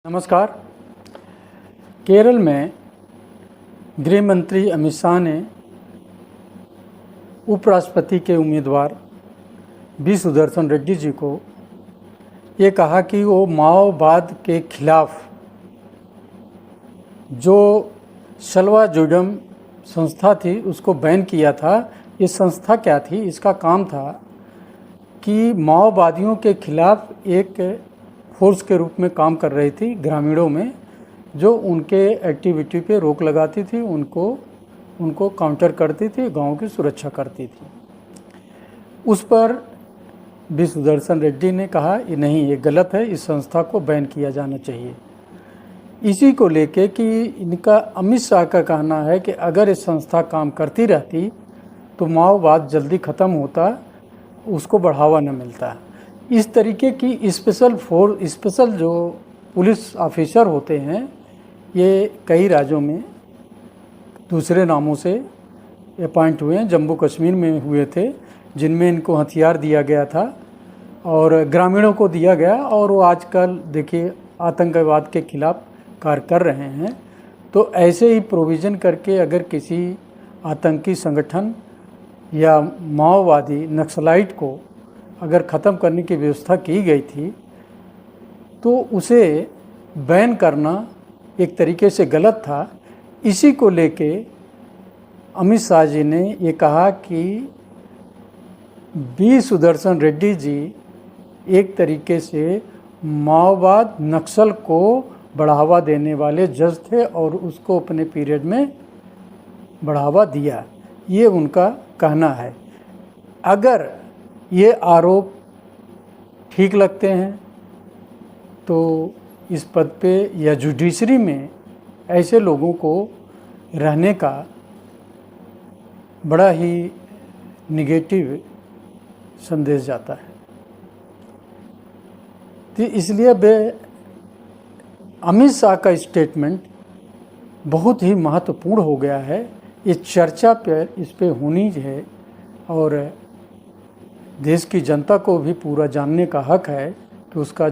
नमस्कार। केरल में गृह मंत्री अमित शाह ने उपराष्ट्रपति के उम्मीदवार वी सुदर्शन रेड्डी जी को ये कहा कि वो माओवाद के खिलाफ जो शलवाजुडम संस्था थी उसको बैन किया था। ये संस्था क्या थी? इसका काम था कि माओवादियों के खिलाफ एक फोर्स के रूप में काम कर रही थी ग्रामीणों में, जो उनके एक्टिविटी पे रोक लगाती थी, उनको काउंटर करती थी, गांव की सुरक्षा करती थी। उस पर वी सुदर्शन रेड्डी ने कहा ये नहीं, ये गलत है, इस संस्था को बैन किया जाना चाहिए। इसी को लेके कि इनका अमित शाह का कहना है कि अगर ये संस्था काम करती रहती तो माओवाद जल्दी ख़त्म होता, उसको बढ़ावा न मिलता। इस तरीके की स्पेशल जो पुलिस ऑफिसर होते हैं, ये कई राज्यों में दूसरे नामों से अपॉइंट हुए हैं। जम्मू कश्मीर में हुए थे, जिनमें इनको हथियार दिया गया था और ग्रामीणों को दिया गया, और वो आजकल देखिए आतंकवाद के खिलाफ कार्य कर रहे हैं। तो ऐसे ही प्रोविज़न करके अगर किसी आतंकी संगठन या माओवादी नक्सलाइट को अगर ख़त्म करने की व्यवस्था की गई थी तो उसे बैन करना एक तरीके से गलत था। इसी को लेके अमित शाह जी ने ये कहा कि वी सुदर्शन रेड्डी जी एक तरीके से माओवाद नक्सल को बढ़ावा देने वाले जज थे और उसको अपने पीरियड में बढ़ावा दिया, ये उनका कहना है। अगर ये आरोप ठीक लगते हैं तो इस पद पे या जुडिशरी में ऐसे लोगों को रहने का बड़ा ही निगेटिव संदेश जाता है। तो इसलिए अमित शाह का स्टेटमेंट बहुत ही महत्वपूर्ण हो गया है। ये चर्चा पर इस पे होनी है और देश की जनता को भी पूरा जानने का हक है कि उसका